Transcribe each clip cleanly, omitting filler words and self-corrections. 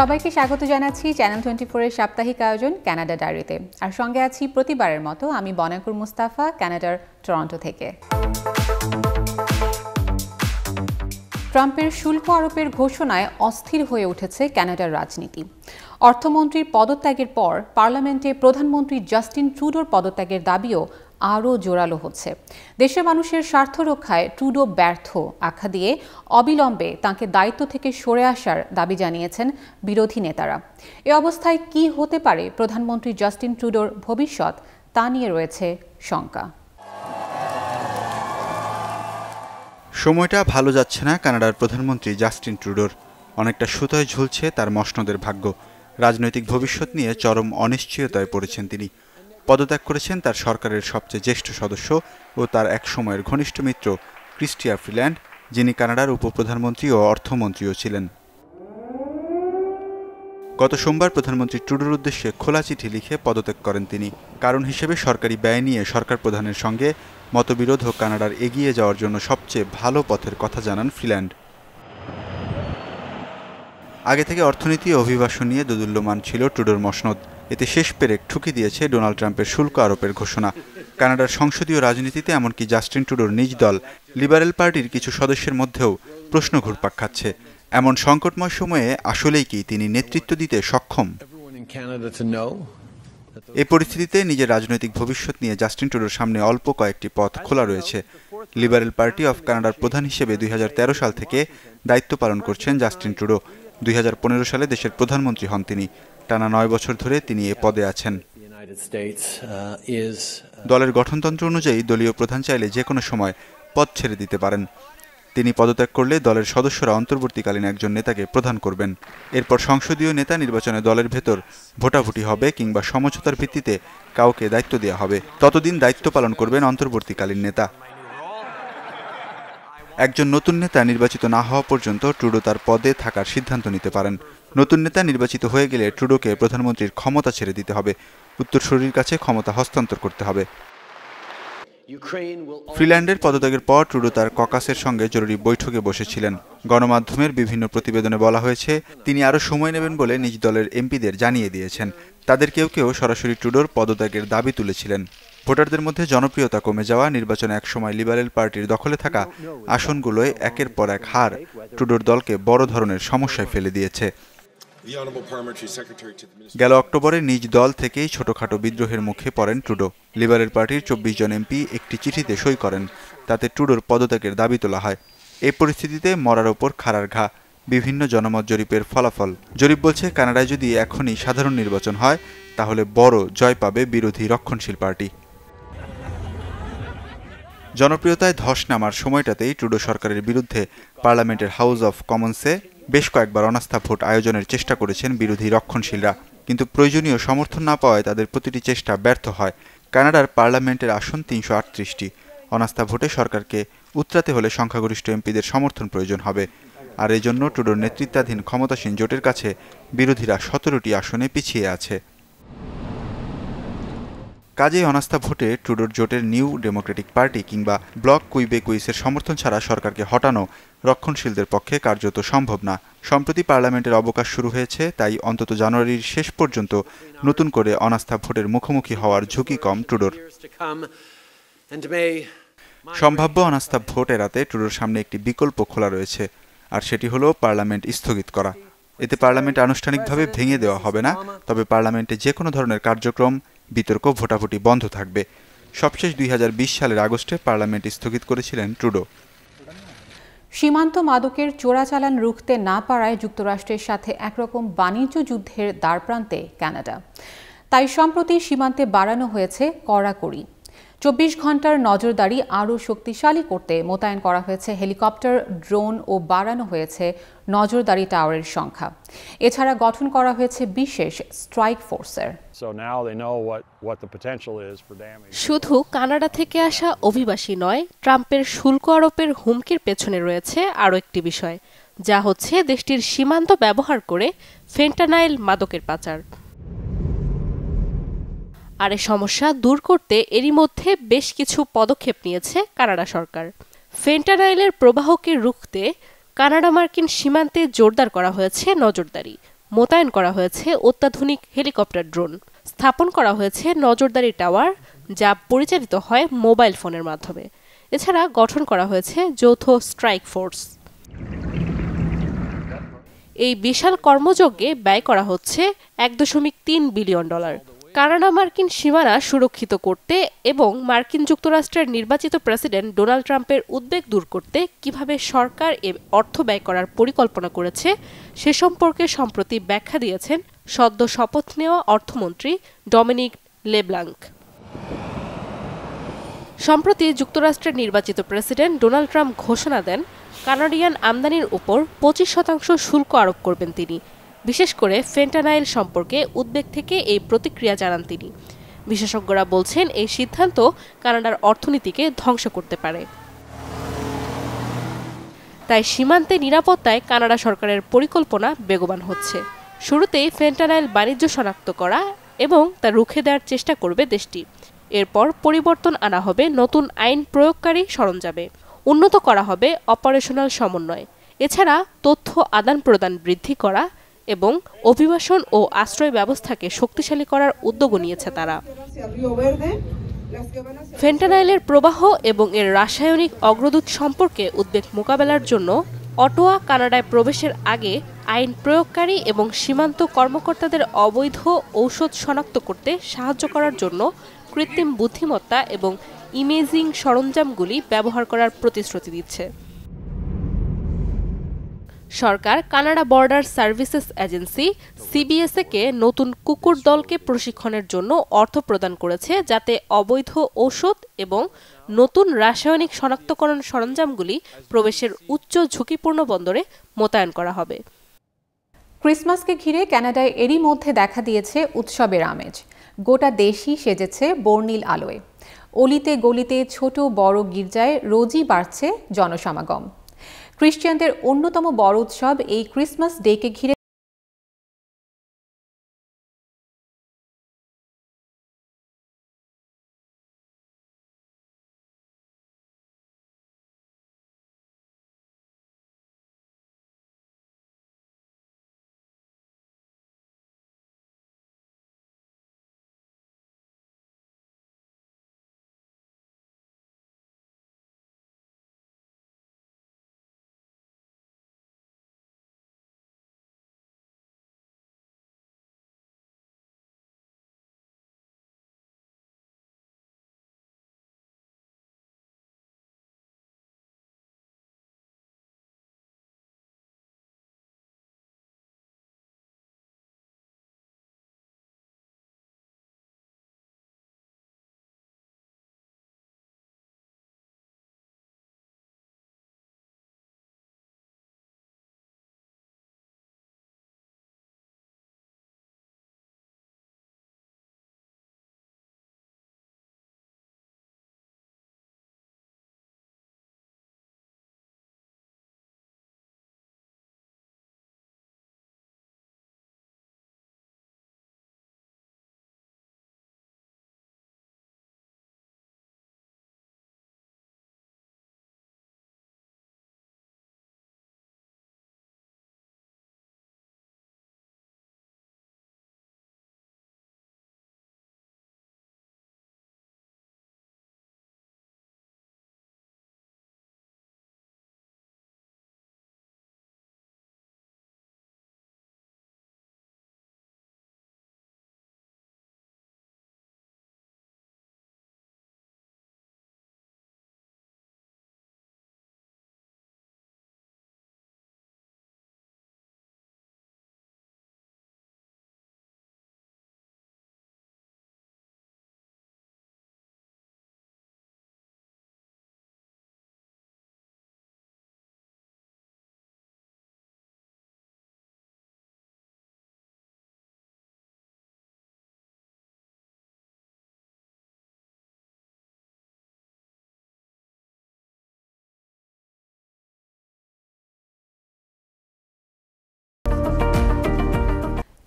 সবাইকে স্বাগত জানাচ্ছি চ্যানেল 24 এর সাপ্তাহিক আয়োজন কানাডা ডায়েরিতে। আর সঙ্গে আছি প্রতিবারের মতো আমি বনাকুর মুস্তাফা, কানাডার টরন্টো থেকে। ট্রাম্পের শুল্ক আরোপের ঘোষণায় অস্থির হয়ে উঠেছে কানাডার রাজনীতি। অর্থমন্ত্রীর পদত্যাগের পর পার্লামেন্টে প্রধানমন্ত্রী জাস্টিন ট্রুডোর পদত্যাগের দাবিও আরও জোরালো হচ্ছে। দেশের মানুষের স্বার্থ রক্ষায় ট্রুডো ব্যর্থ আখ্যা দিয়ে অবিলম্বে তাঁকে দায়িত্ব থেকে সরে আসার দাবি জানিয়েছেন বিরোধী নেতারা। এ অবস্থায় কি হতে পারে প্রধানমন্ত্রী জাস্টিন ট্রুডোর ভবিষ্যৎ, তা নিয়ে রয়েছে শঙ্কা। সময়টা ভালো যাচ্ছে না কানাডার প্রধানমন্ত্রী জাস্টিন ট্রুডোর। অনেকটা সুতোয় ঝুলছে তার মসনদের ভাগ্য। রাজনৈতিক ভবিষ্যৎ নিয়ে চরম অনিশ্চয়তায় পড়েছেন তিনি। পদত্যাগ করেছেন তার সরকারের সবচেয়ে জ্যেষ্ঠ সদস্য ও তার এক সময়ের ঘনিষ্ঠ মিত্র ক্রিস্টিয়া ফ্রিল্যান্ড, যিনি কানাডার উপপ্রধানমন্ত্রী ও অর্থমন্ত্রীও ছিলেন। গত সোমবার প্রধানমন্ত্রী ট্রুডোর উদ্দেশ্যে খোলা চিঠি লিখে পদত্যাগ করেন তিনি। কারণ হিসেবে সরকারি ব্যয় নিয়ে সরকার প্রধানের সঙ্গে মতবিরোধ ও কানাডার এগিয়ে যাওয়ার জন্য সবচেয়ে ভালো পথের কথা জানান ফ্রিল্যান্ড। আগে থেকে অর্থনীতি ও অভিবাসন নিয়ে দোদুল্যমান ছিল ট্রুডোর মসনদ। এতে শেষ পেরেক ঠুকে দিয়েছে ডোনাল্ড ট্রাম্পের শুল্ক আরোপের ঘোষণা। কানাডার সংসদীয় রাজনীতিতে এমনকি জাস্টিন ট্রুডোর নিজ দল লিবারেল পার্টির কিছু সদস্যের মধ্যেও প্রশ্ন ঘুরপাক খাচ্ছে, এমন সংকটময় সময়ে আসলেই কি তিনি নেতৃত্ব দিতে সক্ষম? এই পরিস্থিতিতে নিজের রাজনৈতিক ভবিষ্যৎ নিয়ে জাস্টিন ট্রুডোর সামনে অল্প কয়েকটি পথ খোলা রয়েছে। লিবারেল পার্টি অফ কানাডার প্রধান হিসেবে 2013 সাল থেকে দায়িত্ব পালন করছেন জাস্টিন ট্রুডো। 2015 সালে দেশের প্রধানমন্ত্রী হন তিনি। টানা 9 বছর ধরে তিনি এ পদে আছেন। দলের গঠনতন্ত্র অনুযায়ী দলীয় প্রধান চাইলে যে কোনো সময় পদ ছেড়ে দিতে পারেন। তিনি পদত্যাগ করলে দলের সদস্যরা অন্তর্বর্তীকালীন একজন নেতাকে প্রধান করবেন। এরপর সংসদীয় নেতা নির্বাচনে দলের ভেতর ভোটাভুটি হবে কিংবা সমঝোতার ভিত্তিতে কাউকে দায়িত্ব দেওয়া হবে। ততদিন দায়িত্ব পালন করবেন অন্তর্বর্তীকালীন নেতা। একজন নতুন নেতা নির্বাচিত না হওয়া পর্যন্ত ট্রুডো তার পদে থাকার সিদ্ধান্ত নিতে পারেন। নতুন নেতা নির্বাচিত হয়ে গেলে ট্রুডোকে প্রধানমন্ত্রীর ক্ষমতা ছেড়ে দিতে হবে, উত্তরসূরির কাছে ক্ষমতা হস্তান্তর করতে হবে। ফ্রিল্যান্ডের পদত্যাগের পর ট্রুডো তার ককাসের সঙ্গে জরুরি বৈঠকে বসেছিলেন। গণমাধ্যমের বিভিন্ন প্রতিবেদনে বলা হয়েছে তিনি আরও সময় নেবেন বলে নিজ দলের এমপিদের জানিয়ে দিয়েছেন। তাদের কেউ কেউ সরাসরি ট্রুডোর পদত্যাগের দাবি তুলেছিলেন। ভোটারদের মধ্যে জনপ্রিয়তা কমে যাওয়া, নির্বাচনে একসময় লিবারেল পার্টির দখলে থাকা আসনগুলোয় একের পর এক হার ট্রুডোর দলকে বড় ধরনের সমস্যায় ফেলে দিয়েছে। গেল অক্টোবরে নিজ দল থেকেই ছোটখাটো বিদ্রোহের মুখে পড়েন ট্রুডো। লিবারেল পার্টির 24 জন এমপি একটি চিঠিতে সই করেন, তাতে ট্রুডোর পদত্যাগের দাবি তোলা হয়। এই পরিস্থিতিতে মরার ওপর খাড়ার ঘা বিভিন্ন জনমত জরিপের ফলাফল। জরিপ বলছে কানাডায় যদি এখনই সাধারণ নির্বাচন হয় তাহলে বড় জয় পাবে বিরোধী রক্ষণশীল পার্টি। জনপ্রিয়তায় ধস নামার সময়টাতেই ট্রুডো সরকারের বিরুদ্ধে পার্লামেন্টের হাউস অফ কমন্সে বেশ কয়েকবার অনাস্থা ভোট আয়োজনের চেষ্টা করেছেন বিরোধী রক্ষণশীলরা, কিন্তু প্রয়োজনীয় সমর্থন না পাওয়ায় তাদের প্রতিটি চেষ্টা ব্যর্থ হয়। কানাডার পার্লামেন্টের আসন 338টি। অনাস্থা ভোটে সরকারকে উতরাতে হলে সংখ্যাগরিষ্ঠ এমপিদের সমর্থন প্রয়োজন হবে, আর এজন্য ট্রুডোর নেতৃত্বাধীন ক্ষমতাসীন জোটের কাছে বিরোধীরা 17টি আসনে পিছিয়ে আছে। কাজেই অনাস্থা ভোটে ট্রুডোর জোটের নিউ ডেমোক্রেটিক পার্টি কিংবা ব্লক কুইবেকুইসের সমর্থন ছাড়া সরকারকে হটানো রক্ষণশীলদের পক্ষে কার্যত সম্ভব না। সম্প্রতি পার্লামেন্টের অবকাশ শুরু হয়েছে, তাই অন্তত জানুয়ারির শেষ পর্যন্ত নতুন করে অনাস্থা ভোটের মুখোমুখি হওয়ার ঝুঁকি কম ট্রুডোর। সম্ভাব্য অনাস্থা ভোট এড়াতে ট্রুডোর সামনে একটি বিকল্প খোলা রয়েছে, আর সেটি হলো পার্লামেন্ট স্থগিত করা। এতে পার্লামেন্ট আনুষ্ঠানিকভাবে ভেঙে দেওয়া হবে না, তবে পার্লামেন্টে যে কোনো ধরনের কার্যক্রম, বিতর্ক, ভোটাভুটি বন্ধ থাকবে। সবশেষ 2020 সালের আগস্টে পার্লামেন্ট স্থগিত করেছিলেন ট্রুডো। সীমান্ত মাদকের চোরাচালান রুখতে না পারায় যুক্তরাষ্ট্রের সাথে একরকম বাণিজ্য যুদ্ধের দ্বারপ্রান্তে কানাডা। তাই সম্প্রতি সীমান্তে বাড়ানো হয়েছে কড়াকড়ি। 24 ঘন্টার নজরদারি আরও শক্তিশালী করতে মোতায়েন করা হয়েছে হেলিকপ্টার, ড্রোন ও বাড়ানো হয়েছে নজরদারি টাওয়ারের সংখ্যা। এছাড়া গঠন করা হয়েছে বিশেষ স্ট্রাইক ফোর্সের। শুধু কানাডা থেকে আসা অভিবাসী নয়, ট্রাম্পের শুল্ক আরোপের হুমকির পেছনে রয়েছে আরও একটি বিষয়, যা হচ্ছে দেশটির সীমান্ত ব্যবহার করে ফেন্টানাইল মাদকের পাচার। আর এই সমস্যা দূর করতে এরই মধ্যে বেশ কিছু পদক্ষেপ নিয়েছে কানাডা সরকার। ফেন্টানাইলের প্রবাহকে রুখতে কানাডা মার্কিন সীমান্তে জোরদার করা হয়েছে নজরদারি। মোতায়েন করা হয়েছে অত্যাধুনিক হেলিকপ্টার ড্রোন, স্থাপন করা হয়েছে নজরদারি টাওয়ার যা পরিচালিত হয় মোবাইল ফোনের মাধ্যমে। এছাড়া গঠন করা হয়েছে যৌথ স্ট্রাইক ফোর্স। এই বিশাল কর্মযজ্ঞে ব্যয় করা হচ্ছে $1.3 বিলিয়ন। কানাডা মার্কিন সীমানা সুরক্ষিত করতে এবং মার্কিন যুক্তরাষ্ট্রের নির্বাচিত প্রেসিডেন্ট ডোনাল্ড ট্রাম্পের উদ্বেগ দূর করতে কিভাবে সরকার অর্থ ব্যয় করার পরিকল্পনা করেছে সে সম্পর্কে সম্প্রতি ব্যাখ্যা দিয়েছেন সদ্য শপথ নেওয়া অর্থমন্ত্রী ডমিনিক লেব্লাঙ্ক। সম্প্রতি যুক্তরাষ্ট্রের নির্বাচিত প্রেসিডেন্ট ডোনাল্ড ট্রাম্প ঘোষণা দেন কানাডিয়ান আমদানির উপর 25% শুল্ক আরোপ করবেন তিনি। বিশেষ করে ফেন্টানাইল সম্পর্কে উদ্বেগ থেকে এই প্রতিক্রিয়া জানান তিনি। বিশেষজ্ঞরা বলছেন এই সিদ্ধান্ত কানাডার অর্থনীতিকে ধ্বংস করতে পারে। তাই সীমান্তে নিরাপত্তায় কানাডা সরকারের পরিকল্পনা বেগবান হচ্ছে। শুরুতেই ফেন্টানাইল বাণিজ্য শনাক্ত করা এবং তা রুখে দেওয়ার চেষ্টা করবে দেশটি। এরপর পরিবর্তন আনা হবে নতুন আইন প্রয়োগকারী সরঞ্জামে, উন্নত করা হবে অপারেশনাল সমন্বয়। এছাড়া তথ্য আদান প্রদান বৃদ্ধি করা এবং অভিবাসন ও আশ্রয় ব্যবস্থাকে শক্তিশালী করার উদ্যোগ নিয়েছে তারা। ফেন্টানাইলের প্রবাহ এবং এর রাসায়নিক অগ্রদূত সম্পর্কে উদ্বেগ মোকাবেলার জন্য অটোয়া কানাডায় প্রবেশের আগে আইন প্রয়োগকারী এবং সীমান্ত কর্মকর্তাদের অবৈধ ঔষধ শনাক্ত করতে সাহায্য করার জন্য কৃত্রিম বুদ্ধিমত্তা এবং ইমেজিং সরঞ্জামগুলি ব্যবহার করার প্রতিশ্রুতি দিচ্ছে। সরকার কানাডা বর্ডার সার্ভিসেস এজেন্সি সিবিএসএ-কে নতুন কুকুর দলকে প্রশিক্ষণের জন্য অর্থ প্রদান করেছে, যাতে অবৈধ ঔষধ এবং নতুন রাসায়নিক শনাক্তকরণ সরঞ্জামগুলি প্রবেশের উচ্চ ঝুঁকিপূর্ণ বন্দরে মোতায়েন করা হবে। ক্রিসমাসকে ঘিরে কানাডায় এরই মধ্যে দেখা দিয়েছে উৎসবের আমেজ। গোটা দেশই সেজেছে বর্ণিল আলোয়। অলিতে গলিতে ছোট বড় গির্জায় রোজই বাড়ছে জনসমাগম। খ্রিস্টানদের অন্যতম বড় উৎসব এই ক্রিসমাস ডেকে ঘিরে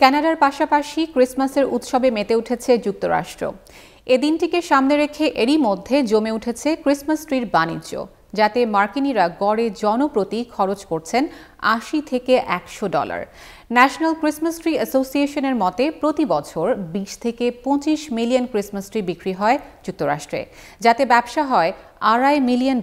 কানাডার পাশাপাশি ক্রিসমাসের উৎসবে মেতে উঠেছে যুক্তরাষ্ট্র। এ দিনটিকে সামনে রেখে এরই মধ্যে জমে উঠেছে ক্রিসমাস ট্রির বাণিজ্য, যাতে মার্কিনিরা গড়ে জনপ্রতি খরচ করছেন $80 থেকে $100। ন্যাশনাল ক্রিসমাস ট্রি অ্যাসোসিয়েশনের মতে প্রতি বছর 20 থেকে 25 মিলিয়ন ক্রিসমাস ট্রি বিক্রি হয় যুক্তরাষ্ট্রে, যাতে ব্যবসা হয় $2.5 মিলিয়ন।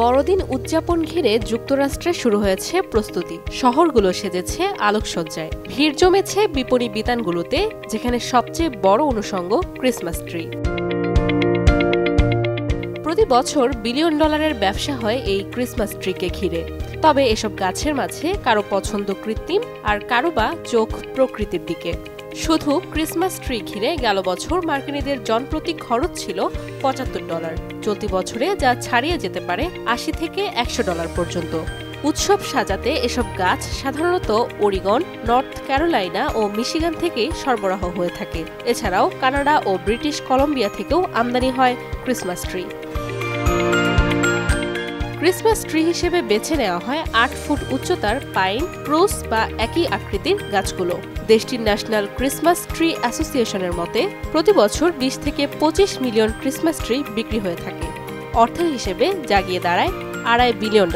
বড়দিন উদযাপন ঘিরে যুক্তরাষ্ট্রে শুরু হয়েছে প্রস্তুতি। শহরগুলো সেজেছে আলোকসজ্জায়, ভিড় জমেছে বিপণী বিতানগুলোতে, যেখানে সবচেয়ে বড় অনুষঙ্গ ক্রিসমাস ট্রি। প্রতি বছর $বিলিয়ন ব্যবসা হয় এই ক্রিসমাস ট্রিকে ঘিরে। তবে এসব গাছের মাঝে কারো পছন্দ কৃত্রিম, আর কারো বা চোখ প্রকৃতির দিকে। শুধু ক্রিসমাস ট্রি ঘিরে গেল বছর মার্কিনীদের জনপ্রতি খরচ ছিল $75। চলতি বছরে যা ছাড়িয়ে যেতে পারে $80 থেকে $100 পর্যন্ত। উৎসব সাজাতে এসব গাছ সাধারণত ওরিগন, নর্থ ক্যারোলাইনা ও মিশিগান থেকে সরবরাহ হয়ে থাকে। এছাড়াও কানাডা ও ব্রিটিশ কলম্বিয়া থেকেও আমদানি হয় ক্রিসমাস ট্রি। ক্রিসমাস ট্রি হিসেবে বেছে নেওয়া হয় 8 ফুট উচ্চতার পাইন, স্প্রুস বা একই আকৃতির গাছগুলো। দেশটির ন্যাশনাল ক্রিসমাস ট্রি অ্যাসোসিয়েশনের মতে প্রতি বছর 20 থেকে 25 মিলিয়ন ক্রিসমাস ট্রি বিক্রি হয়ে থাকে। অর্থের হিসেবে যা গিয়ে দাঁড়ায় $2.5 বিলিয়ন।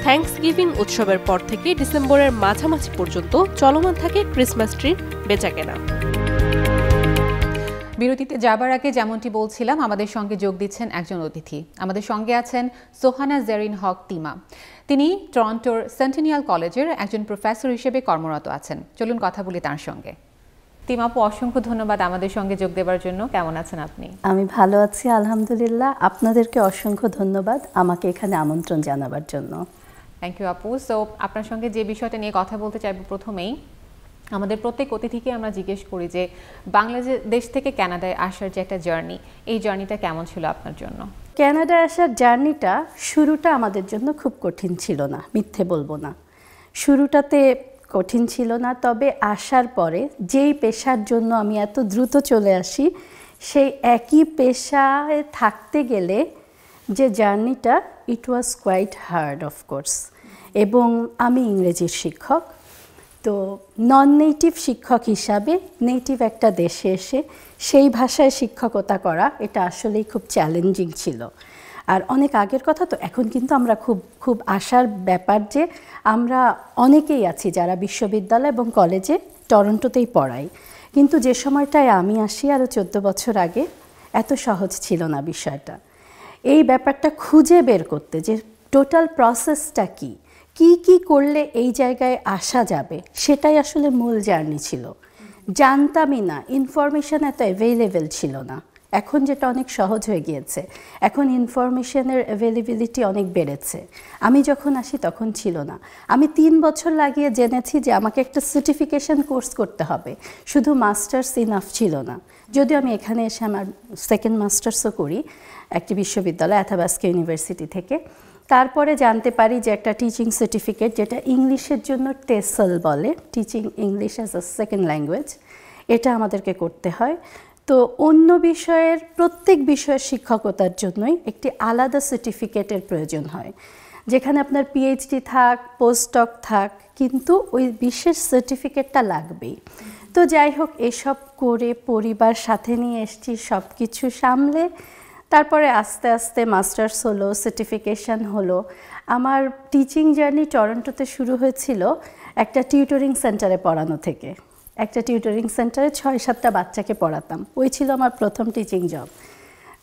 থ্যাঙ্কসগিভিং উৎসবের পর থেকে ডিসেম্বরের মাঝামাঝি পর্যন্ত চলমান থাকে ক্রিসমাস ট্রির বেচাকেনা। বিরতিতে যাবার আগে যেমনটি বলছিলাম, আমাদের সঙ্গে যোগ দিচ্ছেন একজন অতিথি। আমাদের সঙ্গে আছেন সোহানা জেরিন হক তিমা। তিনি টরন্টোর সেন্টিনিয়াল কলেজের একজন প্রফেসর হিসেবে কর্মরত আছেন। চলুন কথা বলি তার সঙ্গে। তিমা আপু, অসংখ্য ধন্যবাদ আমাদের সঙ্গে যোগ দেওয়ার জন্য। কেমন আছেন আপনি? আমি ভালো আছি, আলহামদুলিল্লাহ। আপনাদেরকে অসংখ্য ধন্যবাদ আমাকে এখানে আমন্ত্রণ জানাবার জন্য। থ্যাংক ইউ আপু। সো আপনার সঙ্গে যে বিষয়টা নিয়ে কথা বলতে চাইব, প্রথমেই আমাদের প্রত্যেক অতিথিকে আমরা জিজ্ঞেস করি যে বাংলাদেশ থেকে কানাডায় আসার যে একটা জার্নি, এই জার্নিটা কেমন ছিল আপনার জন্য? কানাডায় আসার জার্নিটা শুরুটা আমাদের জন্য খুব কঠিন ছিল না, মিথ্যে বলবো না। শুরুটাতে কঠিন ছিল না, তবে আসার পরে যেই পেশার জন্য আমি এত দ্রুত চলে আসি, সেই একই পেশায় থাকতে গেলে যে জার্নিটা, ইট ওয়াজ কোয়াইট হার্ড অফকোর্স। এবং আমি ইংরেজির শিক্ষক, তো নন নেটিভ শিক্ষক হিসাবে নেটিভ একটা দেশে এসে সেই ভাষায় শিক্ষকতা করা, এটা আসলেই খুব চ্যালেঞ্জিং ছিল। আর অনেক আগের কথা তো, এখন কিন্তু আমরা খুব আশার ব্যাপার যে আমরা অনেকেই আছি যারা বিশ্ববিদ্যালয় এবং কলেজে টরন্টোতেই পড়াই। কিন্তু যে সময়টায় আমি আসি আরও 14 বছর আগে, এত সহজ ছিল না বিষয়টা। এই ব্যাপারটা খুঁজে বের করতে যে টোটাল প্রসেসটা কী, কি করলে এই জায়গায় আসা যাবে, সেটাই আসলে মূল জার্নি ছিল। জানতামই না, ইনফরমেশন এত অ্যাভেলেবেল ছিল না। এখন যেটা অনেক সহজ হয়ে গিয়েছে, এখন ইনফরমেশনের অ্যাভেলেবিলিটি অনেক বেড়েছে। আমি যখন আসি তখন ছিল না। আমি 3 বছর লাগিয়ে জেনেছি যে আমাকে একটা সার্টিফিকেশন কোর্স করতে হবে, শুধু মাস্টার্স ইনাফ ছিল না। যদিও আমি এখানে এসে আমার সেকেন্ড মাস্টার্সও করি একটি বিশ্ববিদ্যালয়, অ্যাথাবাস্কা ইউনিভার্সিটি থেকে। তারপরে জানতে পারি যে একটা টিচিং সার্টিফিকেট, যেটা ইংলিশের জন্য টেসল বলে, teaching English as a second language, এটা আমাদেরকে করতে হয়। তো অন্য বিষয়ের প্রত্যেক বিষয়ের শিক্ষকতার জন্যই একটি আলাদা সার্টিফিকেটের প্রয়োজন হয়, যেখানে আপনার পিএইচডি থাক, পোস্টডক থাক, কিন্তু ওই বিশেষ সার্টিফিকেটটা লাগবেই। তো যাই হোক, এসব করে পরিবার সাথে নিয়ে এসেছি, সব কিছু সামলে তারপরে আস্তে আস্তে মাস্টার্স হলো, সার্টিফিকেশন হলো। আমার টিচিং জার্নি টরন্টোতে শুরু হয়েছিল একটা টিউটরিং সেন্টারে পড়ানো থেকে। একটা টিউটরিং সেন্টারে 6-7টা বাচ্চাকে পড়াতাম, ওই ছিল আমার প্রথম টিচিং জব।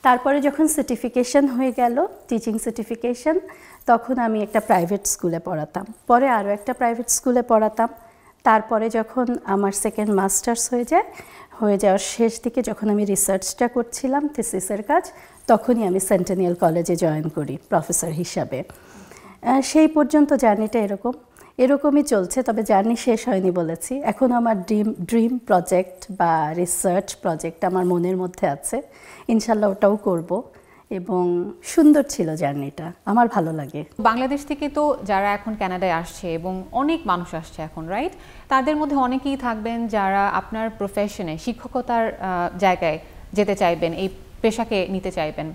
তারপরে যখন সার্টিফিকেশন হয়ে গেল, টিচিং সার্টিফিকেশন, তখন আমি একটা প্রাইভেট স্কুলে পড়াতাম, পরে আরও একটা প্রাইভেট স্কুলে পড়াতাম। তারপরে যখন আমার সেকেন্ড মাস্টার্স হয়ে যাওয়ার শেষ দিকে, যখন আমি রিসার্চটা করছিলাম, থিসিসের কাজ, তখনই আমি সেন্টিনিয়াল কলেজে জয়েন করি প্রফেসর হিসাবে। সেই পর্যন্ত জার্নিটা এরকমই চলছে। তবে জার্নি শেষ হয়নি বলেছি, এখন আমার ড্রিম প্রজেক্ট বা রিসার্চ প্রজেক্ট আমার মনের মধ্যে আছে, ইনশাল্লাহ ওটাও করব। এবং সুন্দর ছিল জার্নিটা, আমার ভালো লাগে। বাংলাদেশ থেকে তো যারা এখন কানাডায় আসছে, এবং অনেক মানুষ আসছে এখন, রাইট? তাদের মধ্যে অনেকেই থাকবেন যারা আপনার প্রফেশনে, শিক্ষকতার জায়গায় যেতে চাইবেন, এই পেশাকে নিতে চাইবেন।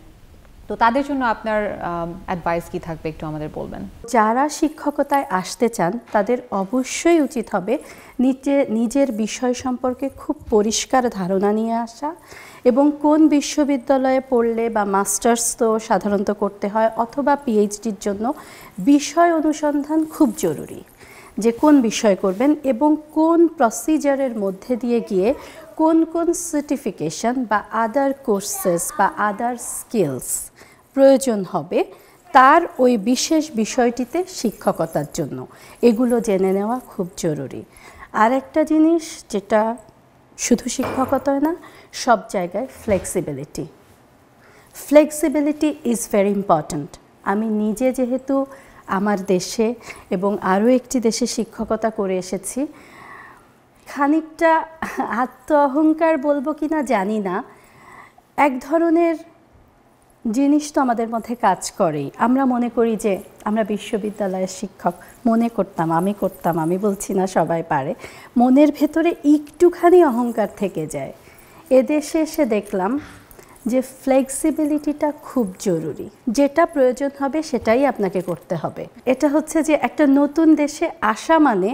তো তাদের জন্য আপনার অ্যাডভাইস কি থাকবে একটু আমাদের বলবেন। যারা শিক্ষকতায় আসতে চান তাদের অবশ্যই উচিত হবে নিজের বিষয় সম্পর্কে খুব পরিষ্কার ধারণা নিয়ে আসা, এবং কোন বিশ্ববিদ্যালয়ে পড়লে বা মাস্টার্স তো সাধারণত করতে হয় অথবা পিএইচডির জন্য বিষয় অনুসন্ধান খুব জরুরি, যে কোন বিষয় করবেন এবং কোন প্রসিজারের মধ্যে দিয়ে গিয়ে কোন কোন সার্টিফিকেশন বা আদার কোর্সেস বা আদার স্কিলস প্রয়োজন হবে তার ওই বিশেষ বিষয়টিতে শিক্ষকতার জন্য, এগুলো জেনে নেওয়া খুব জরুরি। আর একটা জিনিস যেটা শুধু শিক্ষকতায় না, সব জায়গায় ফ্লেক্সিবিলিটি ইজ ভেরি ইম্পর্ট্যান্ট। আমি নিজে যেহেতু আমার দেশে এবং আরও একটি দেশে শিক্ষকতা করে এসেছি, খানিকটা আত্ম অহংকার বলবো কি না জানি না, এক ধরনের জিনিস তো আমাদের মধ্যে কাজ করেই। আমরা মনে করি যে আমরা বিশ্ববিদ্যালয়ের শিক্ষক, আমি করতাম, আমি বলছি না সবাই পারে, মনের ভেতরে একটুখানি অহংকার থেকে যায়। এদেশে এসে দেখলাম যে ফ্লেক্সিবিলিটিটা খুব জরুরি, যেটা প্রয়োজন হবে সেটাই আপনাকে করতে হবে। এটা হচ্ছে যে একটা নতুন দেশে আসা মানে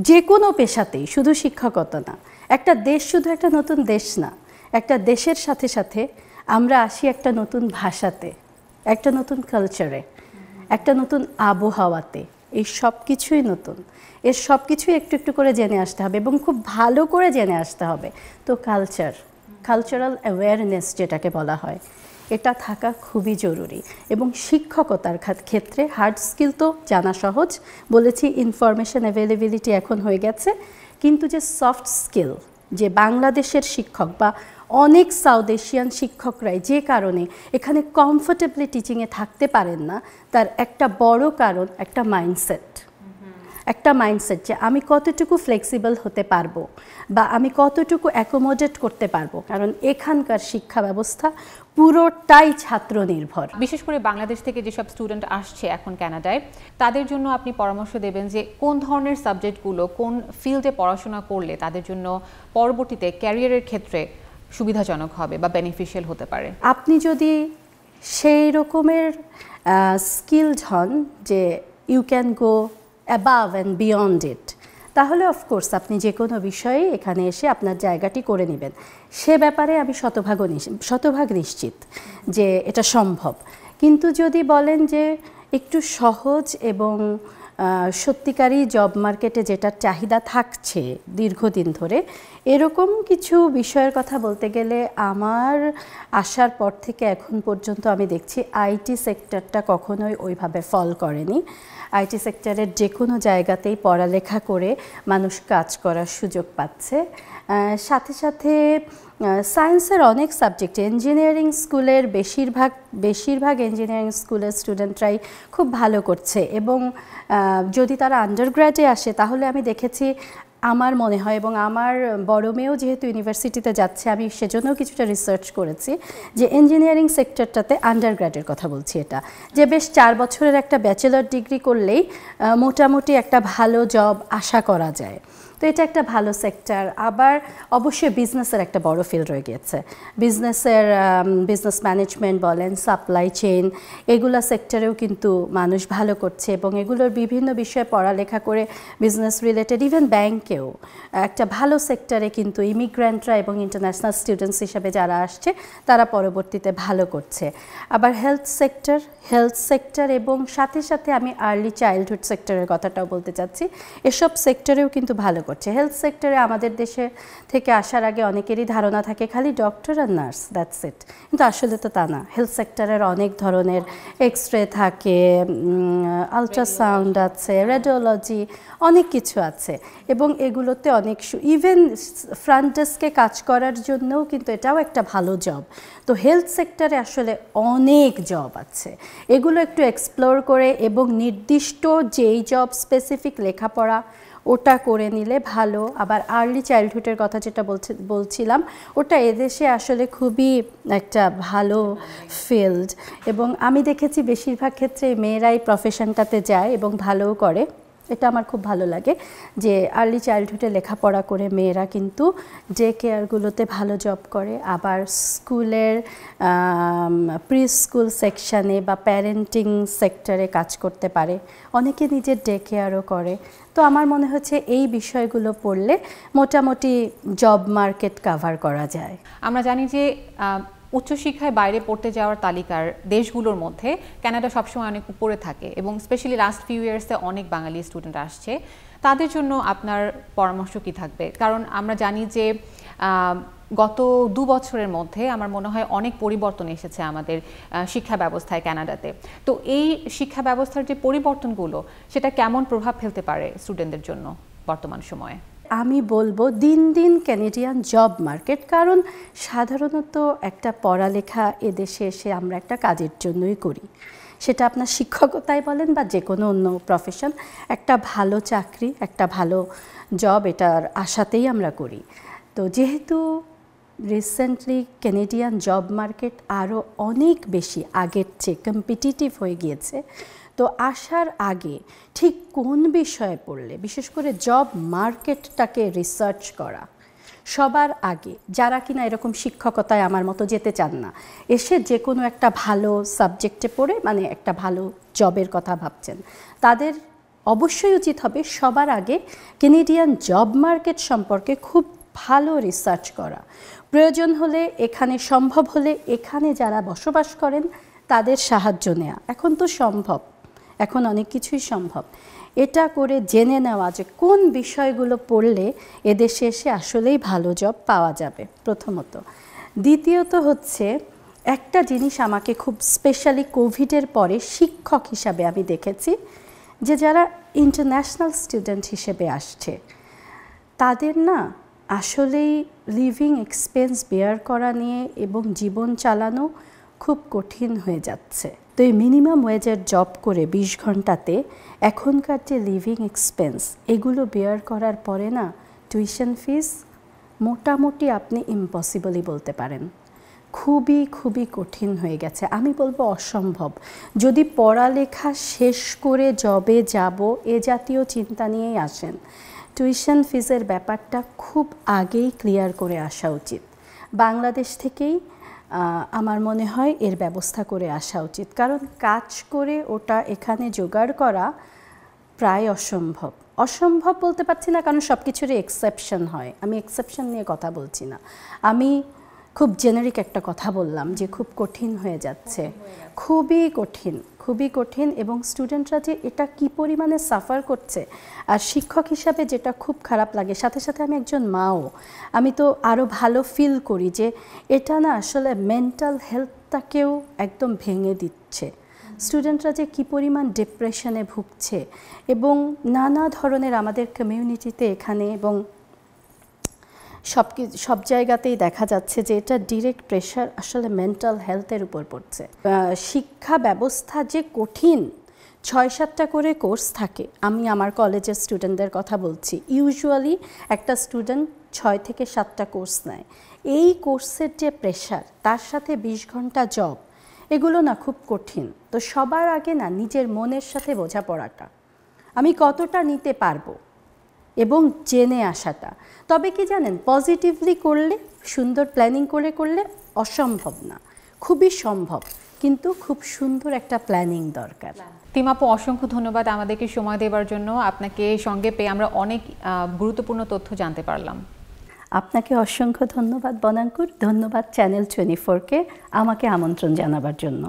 যে কোনো পেশাতেই, শুধু শিক্ষকতা না, একটা দেশ শুধু একটা নতুন দেশ না, একটা দেশের সাথে সাথে আমরা আসি একটা নতুন ভাষাতে, একটা নতুন কালচারে, একটা নতুন আবহাওয়াতে। এই সব কিছুই নতুন, এর সব কিছুই একটু একটু করে জেনে আসতে হবে এবং খুব ভালো করে জেনে আসতে হবে। তো কালচারাল অ্যাওয়ারনেস যেটাকে বলা হয়, এটা থাকা খুবই জরুরি। এবং শিক্ষকতার ক্ষেত্রে হার্ড স্কিল তো জানা সহজ, বলেছি ইনফরমেশন অ্যাভেলেবিলিটি এখন হয়ে গেছে, কিন্তু যে সফট স্কিল, যে বাংলাদেশের শিক্ষক বা অনেক সাউথ এশিয়ান শিক্ষকরাই যে কারণে এখানে কমফোর্টেবলি টিচিংয়ে থাকতে পারেন না, তার একটা বড় কারণ একটা মাইন্ডসেট যে আমি কতটুকু ফ্লেক্সিবল হতে পারবো বা আমি কতটুকু অ্যাকোমোডেট করতে পারবো, কারণ এখানকার শিক্ষা ব্যবস্থা পুরোটাই ছাত্র নির্ভর। বিশেষ করে বাংলাদেশ থেকে যেসব স্টুডেন্ট আসছে এখন কানাডায়, তাদের জন্য আপনি পরামর্শ দেবেন যে কোন ধরনের সাবজেক্টগুলো, কোন ফিল্ডে পড়াশোনা করলে তাদের জন্য পরবর্তীতে ক্যারিয়ারের ক্ষেত্রে সুবিধাজনক হবে বা বেনিফিশিয়াল হতে পারে। আপনি যদি সেই রকমের স্কিলড হন যে you can go above and beyond it, তাহলে অফকোর্স আপনি যে কোনো বিষয়ে এখানে এসে আপনার জায়গাটি করে নেবেন। সে ব্যাপারে আমি শতভাগ নিশ্চিত যে এটা সম্ভব। কিন্তু যদি বলেন যে একটু সহজ এবং সত্যিকারই জব মার্কেটে যেটার চাহিদা থাকছে দীর্ঘদিন ধরে, এরকম কিছু বিষয়ের কথা বলতে গেলে আমার আসার পর থেকে এখন পর্যন্ত আমি দেখছি আইটি সেক্টরটা কখনোই ওইভাবে ফল করেনি। আইটি সেক্টরের যে কোনো জায়গাতেই পড়ালেখা করে মানুষ কাজ করার সুযোগ পাচ্ছে। সাথে সাথে সায়েন্সের অনেক সাবজেক্ট, ইঞ্জিনিয়ারিং স্কুলের বেশিরভাগ ইঞ্জিনিয়ারিং স্কুলের স্টুডেন্টরাই খুব ভালো করছে, এবং যদি তারা আন্ডারগ্র্যাডে আসে তাহলে আমি দেখেছি, আমার মনে হয়, এবং আমার বড় মেয়েও যেহেতু ইউনিভার্সিটিতে যাচ্ছে, আমি সেজন্যও কিছুটা রিসার্চ করেছি যে ইঞ্জিনিয়ারিং সেক্টরটাতে আন্ডারগ্র্যাডের কথা বলছি, এটা যে বেশ 4 বছরের একটা ব্যাচেলর ডিগ্রি করলেই মোটামুটি একটা ভালো জব আশা করা যায়। তো এটা একটা ভালো সেক্টর। আবার অবশ্যই বিজনেসের একটা বড় ফিল্ড রয়ে গিয়েছে, বিজনেস ম্যানেজমেন্ট বলেন, সাপ্লাই চেইন, এগুলো সেক্টরেও কিন্তু মানুষ ভালো করছে, এবং এগুলোর বিভিন্ন বিষয়ে পড়ালেখা করে বিজনেস রিলেটেড, ইভেন ব্যাংকেও একটা ভালো সেক্টরে কিন্তু ইমিগ্রেন্টরা এবং ইন্টারন্যাশনাল স্টুডেন্টস হিসেবে যারা আসছে তারা পরবর্তীতে ভালো করছে। আবার হেলথ সেক্টর এবং সাথে সাথে আমি আর্লি চাইল্ডহুড সেক্টরের কথাটাও বলতে চাচ্ছি, এসব সেক্টরেও কিন্তু ভালো করছে। হেলথ সেক্টরে আমাদের দেশে থেকে আসার আগে অনেকেরই ধারণা থাকে খালি ডক্টর আর নার্স, দ্যাটস ইট, কিন্তু আসলে তো তা না। হেলথ সেক্টরের অনেক ধরনের এক্সরে থাকে, আলট্রাসাউন্ড আছে, রেডিওলজি, অনেক কিছু আছে, এবং এগুলোতে অনেক ইভেন ফ্রন্ট ডেস্কে কাজ করার জন্যও কিন্তু এটাও একটা ভালো জব। তো হেলথ সেক্টরে আসলে অনেক জব আছে, এগুলো একটু এক্সপ্লোর করে এবং নির্দিষ্ট যেই জব স্পেসিফিক লেখাপড়া ওটা করে নিলে ভালো। আবার আর্লি চাইল্ডহুডের কথা যেটা বলছিলাম, ওটা এদেশে আসলে খুবই একটা ভালো ফিল্ড, এবং আমি দেখেছি বেশিরভাগ ক্ষেত্রে মেয়েরাই প্রফেশনটাতে যায় এবং ভালোও করে। এটা আমার খুব ভালো লাগে যে আর্লি চাইল্ডহুডে লেখাপড়া করে মেয়েরা কিন্তু ডে কেয়ারগুলোতে ভালো জব করে, আবার স্কুলের প্রি স্কুল সেকশানে বা প্যারেন্টিং সেক্টরে কাজ করতে পারে, অনেকে নিজের ডে কেয়ারও করে। তো আমার মনে হচ্ছে এই বিষয়গুলো পড়লে মোটামুটি জব মার্কেট কাভার করা যায়। আমরা জানি যে উচ্চশিক্ষায় বাইরে পড়তে যাওয়ার তালিকার দেশগুলোর মধ্যে কানাডা সবসময় অনেক উপরে থাকে এবং স্পেশালি লাস্ট ফিউ ইয়ার্সে অনেক বাঙালি স্টুডেন্ট আসছে। তাদের জন্য আপনার পরামর্শ কী থাকবে? কারণ আমরা জানি যে গত 2 বছরের মধ্যে আমার মনে হয় অনেক পরিবর্তন এসেছে আমাদের শিক্ষা ব্যবস্থায় কানাডাতে। তো এই শিক্ষা ব্যবস্থার যে পরিবর্তনগুলো সেটা কেমন প্রভাব ফেলতে পারে স্টুডেন্টদের জন্য বর্তমান সময়ে? আমি বলবো দিন দিন ক্যানাডিয়ান জব মার্কেট, কারণ সাধারণত একটা পড়ালেখা এদেশে এসে আমরা একটা কাজের জন্যই করি, সেটা আপনার শিক্ষকতায় বলেন বা যে কোনো অন্য প্রফেশন, একটা ভালো চাকরি, একটা ভালো জব, এটার আশাতেই আমরা করি। তো যেহেতু রিসেন্টলি ক্যানাডিয়ান জব মার্কেট আরও অনেক বেশি আগের চেয়ে কম্পিটিটিভ হয়ে গিয়েছে, তো আসার আগে ঠিক কোন বিষয়ে পড়লে, বিশেষ করে জব মার্কেটটাকে রিসার্চ করা সবার আগে, যারা কিনা এরকম শিক্ষকতায় আমার মতো যেতে চান না, এসে যে কোনো একটা ভালো সাবজেক্টে পড়ে মানে একটা ভালো জবের কথা ভাবছেন, তাদের অবশ্যই উচিত হবে সবার আগে ক্যানাডিয়ান জব মার্কেট সম্পর্কে খুব ভালো রিসার্চ করা। প্রয়োজন হলে এখানে সম্ভব হলে এখানে যারা বসবাস করেন তাদের সাহায্য নেওয়া। এখন তো সম্ভব, এখন অনেক কিছুই সম্ভব। এটা করে জেনে নেওয়া যে কোন বিষয়গুলো পড়লে এদেশে এসে আসলেই ভালো জব পাওয়া যাবে প্রথমত। দ্বিতীয়ত হচ্ছে একটা জিনিস আমাকে খুব স্পেশালি কোভিডের পরে শিক্ষক হিসাবে আমি দেখেছি যে যারা ইন্টারন্যাশনাল স্টুডেন্ট হিসেবে আসছে তাদের না আসলেই লিভিং এক্সপেন্স বেয়ার করা নিয়ে এবং জীবন চালানো খুব কঠিন হয়ে যাচ্ছে। তো এই মিনিমাম ওয়েজের জব করে 20 ঘন্টাতে এখনকার যে লিভিং এক্সপেন্স এগুলো বেয়ার করার পরে না টিউশন ফিস মোটামুটি আপনি ইম্পসিবলই বলতে পারেন, খুবই খুবই কঠিন হয়ে গেছে। আমি বলবো অসম্ভব। যদি পড়ালেখা শেষ করে জবে যাব এ জাতীয় চিন্তা নিয়েই আসেন, টিউশন ফিসের ব্যাপারটা খুব আগেই ক্লিয়ার করে আসা উচিত। বাংলাদেশ থেকেই আমার মনে হয় এর ব্যবস্থা করে আসা উচিত, কারণ কাজ করে ওটা এখানে জোগাড় করা প্রায় অসম্ভব। অসম্ভব বলতে পারছি না কারণ সব কিছুরই এক্সেপশন হয়, আমি এক্সেপশন নিয়ে কথা বলছি না, আমি খুব জেনারিক একটা কথা বললাম যে খুব কঠিন হয়ে যাচ্ছে, খুবই কঠিন, খুবই কঠিন। এবং স্টুডেন্টরা যে এটা কি পরিমাণে সাফার করছে, আর শিক্ষক হিসাবে যেটা খুব খারাপ লাগে, সাথে সাথে আমি একজন মাও, আমি তো আরও ভালো ফিল করি যে এটা না আসলে মেন্টাল হেলথটাকেও একদম ভেঙে দিচ্ছে। স্টুডেন্টরা যে কী পরিমাণ ডিপ্রেশনে ভুগছে এবং নানা ধরনের আমাদের কমিউনিটিতে এখানে এবং সব জায়গাতেই দেখা যাচ্ছে যে এটা ডিরেক্ট প্রেশার আসলে মেন্টাল হেলথের উপর পড়ছে। শিক্ষা ব্যবস্থা যে কঠিন, 6-7টা করে কোর্স থাকে। আমি আমার কলেজের স্টুডেন্টদের কথা বলছি, ইউজুয়ালি একটা স্টুডেন্ট 6 থেকে 7টা কোর্স নেয়। এই কোর্সের যে প্রেশার, তার সাথে 20 ঘন্টা জব, এগুলো না খুব কঠিন। তো সবার আগে না নিজের মনের সাথে বোঝাপড়াটা, আমি কতটা নিতে পারবো এবং জেনে আসাটা। তবে কি জানেন, পজিটিভলি করলে, সুন্দর প্ল্যানিং করলে অসম্ভব না, খুবই সম্ভব, কিন্তু খুব সুন্দর একটা প্ল্যানিং দরকার। তিমাপু, অসংখ্য ধন্যবাদ আমাদেরকে সময় দেওয়ার জন্য। আপনাকে সঙ্গে পেয়ে আমরা অনেক গুরুত্বপূর্ণ তথ্য জানতে পারলাম। আপনাকে অসংখ্য ধন্যবাদ বনাঙ্কুর, ধন্যবাদ চ্যানেল 24কে আমাকে আমন্ত্রণ জানাবার জন্য।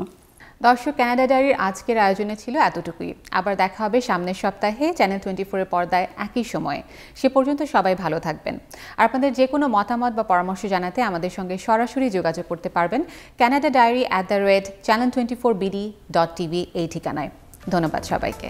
দর্শক, কানাডা ডায়েরির আজকের আয়োজনে ছিল এতটুকুই। আবার দেখা হবে সামনের সপ্তাহে চ্যানেল 24-এর পর্দায় একই সময়ে। সে পর্যন্ত সবাই ভালো থাকবেন। আর আপনাদের যে কোনো মতামত বা পরামর্শ জানাতে আমাদের সঙ্গে সরাসরি যোগাযোগ করতে পারবেন canadadiary@channel24bd.tv এই ঠিকানায়। ধন্যবাদ সবাইকে।